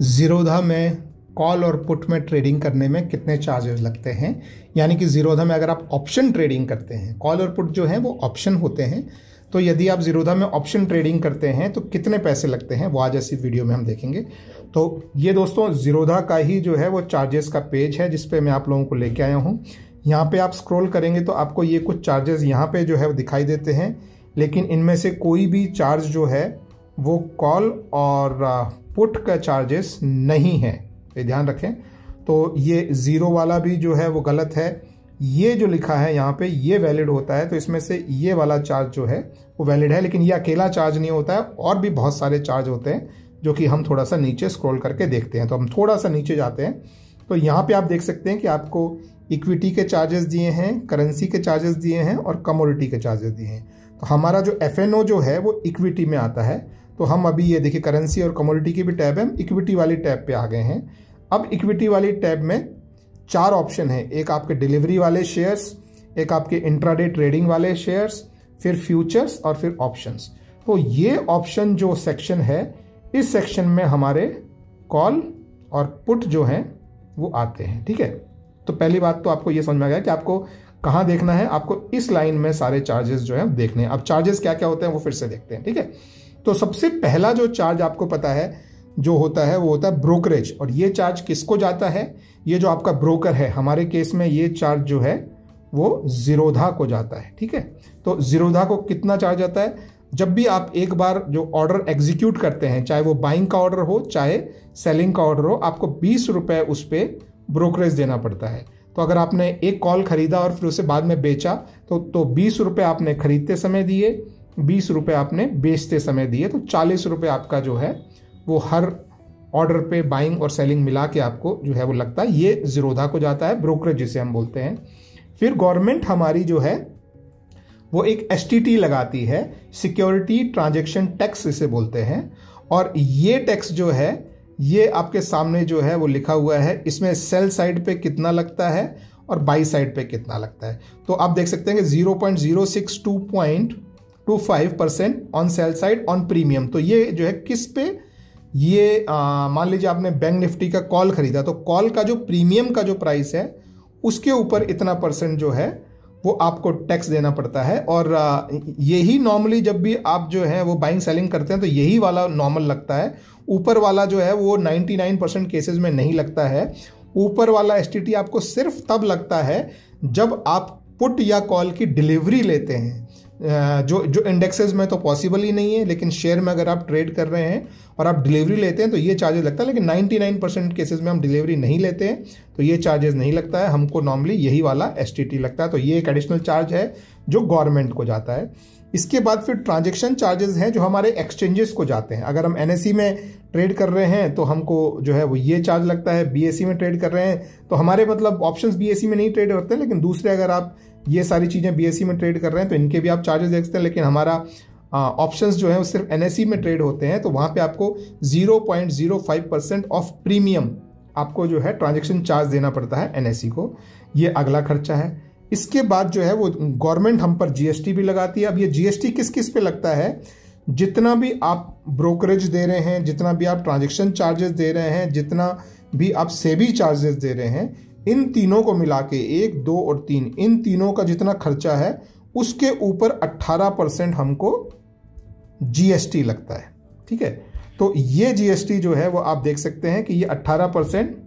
ज़ीरोधा में कॉल और पुट में ट्रेडिंग करने में कितने चार्जेस लगते हैं। यानी कि ज़ीरोधा में अगर आप ऑप्शन ट्रेडिंग करते हैं, कॉल और पुट जो है वो ऑप्शन होते हैं, तो यदि आप ज़ीरोधा में ऑप्शन ट्रेडिंग करते हैं तो कितने पैसे लगते हैं वो आज ऐसी वीडियो में हम देखेंगे। तो ये दोस्तों ज़ीरोधा का ही जो है वो चार्जेस का पेज है जिस पे मैं आप लोगों को लेके आया हूँ। यहाँ पे आप स्क्रॉल करेंगे तो आपको ये कुछ चार्जेस यहाँ पे जो है वो दिखाई देते हैं, लेकिन इनमें से कोई भी चार्ज जो है वो कॉल और पुट का चार्जेस नहीं है, ये ध्यान रखें। तो ये ज़ीरो वाला भी जो है वो गलत है। ये जो लिखा है यहाँ पे ये वैलिड होता है, तो इसमें से ये वाला चार्ज जो है वो वैलिड है, लेकिन ये अकेला चार्ज नहीं होता है, और भी बहुत सारे चार्ज होते हैं जो कि हम थोड़ा सा नीचे स्क्रॉल करके देखते हैं। तो हम थोड़ा सा नीचे जाते हैं तो यहाँ पे आप देख सकते हैं कि आपको इक्विटी के चार्जेस दिए हैं, करेंसी के चार्जेस दिए हैं और कमोडिटी के चार्जेस दिए हैं। तो हमारा जो FNO जो है वो इक्विटी में आता है। तो हम अभी ये देखिए करेंसी और कमोडिटी की भी टैब है, हम इक्विटी वाली टैब पे आ गए हैं। अब इक्विटी वाली टैब में 4 ऑप्शन है, एक आपके डिलीवरी वाले शेयर्स, एक आपके इंट्राडे ट्रेडिंग वाले शेयर्स, फिर फ्यूचर्स और फिर ऑप्शंस। तो ये ऑप्शन जो सेक्शन है, इस सेक्शन में हमारे कॉल और पुट जो हैं वो आते हैं। ठीक है, तो पहली बात तो आपको ये समझ में आ गया कि आपको कहाँ देखना है, आपको इस लाइन में सारे चार्जेस जो है देखने हैं। अब चार्जेस क्या क्या होते हैं वो फिर से देखते हैं। ठीक है, तो सबसे पहला जो चार्ज आपको पता है जो होता है वो होता है ब्रोकरेज। और ये चार्ज किसको जाता है, ये जो आपका ब्रोकर है, हमारे केस में ये चार्ज जो है वो ज़ीरोधा को जाता है। ठीक है, तो ज़ीरोधा को कितना चार्ज आता है, जब भी आप एक बार जो ऑर्डर एग्जीक्यूट करते हैं, चाहे वो बाइंग का ऑर्डर हो चाहे सेलिंग का ऑर्डर हो, आपको 20 रुपये उस पर ब्रोकरेज देना पड़ता है। तो अगर आपने एक कॉल खरीदा और फिर उसे बाद में बेचा तो 20 रुपये आपने खरीदते समय दिए, 20 रुपये आपने बेचते समय दिए, तो 40 रुपये आपका जो है वो हर ऑर्डर पे बाइंग और सेलिंग मिला के आपको जो है वो लगता है। ये ज़ीरोधा को जाता है, ब्रोकरेज जिसे हम बोलते हैं। फिर गवर्नमेंट हमारी जो है वो एक STT लगाती है, सिक्योरिटी ट्रांजैक्शन टैक्स इसे बोलते हैं। और ये टैक्स जो है ये आपके सामने जो है वो लिखा हुआ है, इसमें सेल साइड पे कितना लगता है और बाई साइड पे कितना लगता है। तो आप देख सकते हैं कि 0.062.25% on sell side on premium. तो ये जो है किस पे, ये मान लीजिए आपने बैंक निफ्टी का कॉल खरीदा, तो कॉल का जो प्रीमियम का जो प्राइस है उसके ऊपर इतना % जो है वो आपको टैक्स देना पड़ता है। और यही नॉर्मली जब भी आप जो है वो बाइंग सेलिंग करते हैं तो यही वाला नॉर्मल लगता है। ऊपर वाला जो है वो 99% केसेस में नहीं लगता है। ऊपर वाला STT आपको सिर्फ तब लगता है जब आप पुट या कॉल की डिलीवरी लेते हैं, जो इंडेक्सेस में तो पॉसिबल ही नहीं है, लेकिन शेयर में अगर आप ट्रेड कर रहे हैं और आप डिलीवरी लेते हैं तो ये चार्जेस लगता है। लेकिन 99% केसेस में हम डिलीवरी नहीं लेते हैं तो ये चार्जेस नहीं लगता है, हमको नॉर्मली यही वाला STT लगता है। तो ये एक एडिशनल चार्ज है जो गवर्नमेंट को जाता है। इसके बाद फिर ट्रांजैक्शन चार्जेस हैं जो हमारे एक्सचेंजेस को जाते हैं। अगर हम NSE में ट्रेड कर रहे हैं तो हमको जो है वो ये चार्ज लगता है। BSE में ट्रेड कर रहे हैं तो हमारे मतलब ऑप्शंस BSE में नहीं ट्रेड होते हैं, लेकिन दूसरे अगर आप ये सारी चीज़ें BSE में ट्रेड कर रहे हैं तो इनके भी आप चार्जेस देख सकते हैं। लेकिन हमारा ऑप्शंस जो है वो सिर्फ NSE में ट्रेड होते हैं, तो वहाँ पे आपको 0.05% ऑफ प्रीमियम आपको जो है ट्रांजैक्शन चार्ज देना पड़ता है NSE को। ये अगला खर्चा है। इसके बाद जो है वो गवर्नमेंट हम पर GST भी लगाती है। अब ये GST किस किस पे लगता है, जितना भी आप ब्रोकरेज दे रहे हैं, जितना भी आप ट्रांजैक्शन चार्जेस दे रहे हैं, जितना भी आप सेबी चार्जेस दे रहे हैं, इन तीनों को मिला के 1, 2 और 3, इन तीनों का जितना खर्चा है उसके ऊपर 18% हमको GST लगता है। ठीक है, तो ये GST जो है वो आप देख सकते हैं कि ये 18%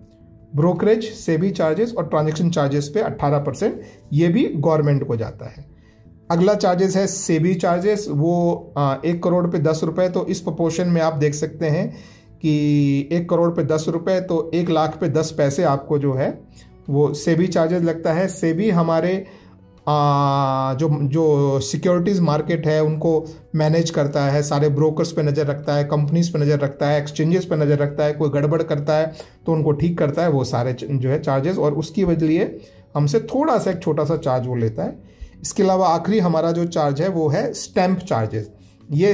ब्रोकरेज, सेबी चार्जेस और ट्रांजैक्शन चार्जेस पे 18% ये भी गवर्नमेंट को जाता है। अगला चार्जेस है सेबी चार्जेस, वो 1 करोड़ पे 10 रुपये। तो इस प्रोपोर्शन में आप देख सकते हैं कि 1 करोड़ पे 10 रुपये तो 1 लाख पे 10 पैसे आपको जो है वो सेबी चार्जेस लगता है। सेबी हमारे जो सिक्योरिटीज़ मार्केट है उनको मैनेज करता है, सारे ब्रोकर्स पे नज़र रखता है, कंपनीज पे नज़र रखता है, एक्सचेंजेस पे नज़र रखता है। कोई गड़बड़ करता है तो उनको ठीक करता है, वो सारे जो है चार्जेस, और उसकी वजह लिए हमसे थोड़ा सा एक छोटा सा चार्ज वो लेता है। इसके अलावा आखिरी हमारा जो चार्ज है वो है स्टैंप चार्जेस। ये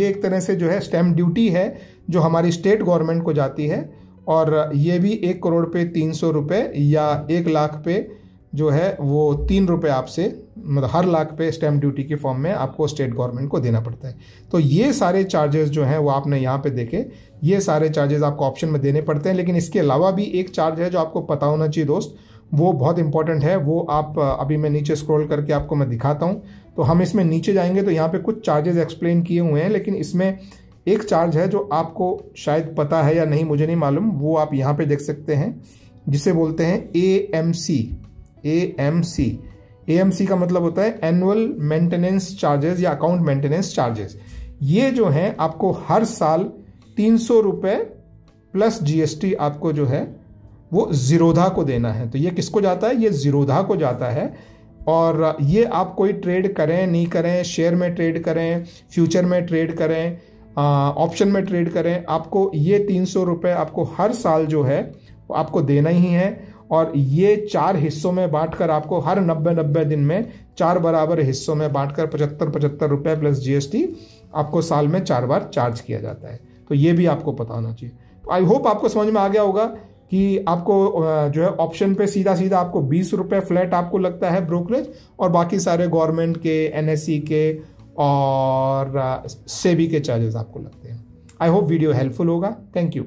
एक तरह से जो है स्टैंप ड्यूटी है जो हमारी स्टेट गवर्नमेंट को जाती है, और ये भी 1 करोड़ पे 300 रुपये या 1 लाख पे जो है वो 3 रुपये आपसे मतलब हर लाख पे स्टैम्प ड्यूटी के फॉर्म में आपको स्टेट गवर्नमेंट को देना पड़ता है। तो ये सारे चार्जेस जो हैं वो आपने यहाँ पे देखे, ये सारे चार्जेस आपको ऑप्शन में देने पड़ते हैं। लेकिन इसके अलावा भी एक चार्ज है जो आपको पता होना चाहिए दोस्त, वो बहुत इंपॉर्टेंट है। वो आप अभी मैं नीचे स्क्रॉल करके आपको मैं दिखाता हूँ। तो हम इसमें नीचे जाएंगे तो यहाँ पे कुछ चार्जेस एक्सप्लेन किए हुए हैं, लेकिन इसमें एक चार्ज है जो आपको शायद पता है या नहीं, मुझे नहीं मालूम, वो आप यहाँ पे देख सकते हैं, जिसे बोलते हैं AMC। AMC का मतलब होता है एनुअल मेंटेनेंस चार्जेस या अकाउंट मेंटेनेंस चार्जेस। ये जो है आपको हर साल 300 रुपये प्लस GST आपको जो है वो जीरोधा को देना है। तो ये किसको जाता है? ये जीरोधा को जाता है। और ये आप कोई ट्रेड करें नहीं करें, शेयर में ट्रेड करें, फ्यूचर में ट्रेड करें, ऑप्शन में ट्रेड करें, आपको ये 300 रुपये आपको हर साल जो है वो आपको देना ही है। और ये 4 हिस्सों में बांटकर आपको हर 90 दिन में 4 बराबर हिस्सों में बांटकर 75 रुपये प्लस GST आपको साल में 4 बार चार्ज किया जाता है। तो ये भी आपको पता होना चाहिए। तो आई होप आपको समझ में आ गया होगा कि आपको जो है ऑप्शन पे सीधा सीधा आपको 20 रुपये फ्लैट आपको लगता है ब्रोकरेज, और बाकी सारे गवर्नमेंट के, NSE के और सेबी के चार्जेस आपको लगते हैं। आई होप वीडियो हेल्पफुल होगा। Thank you.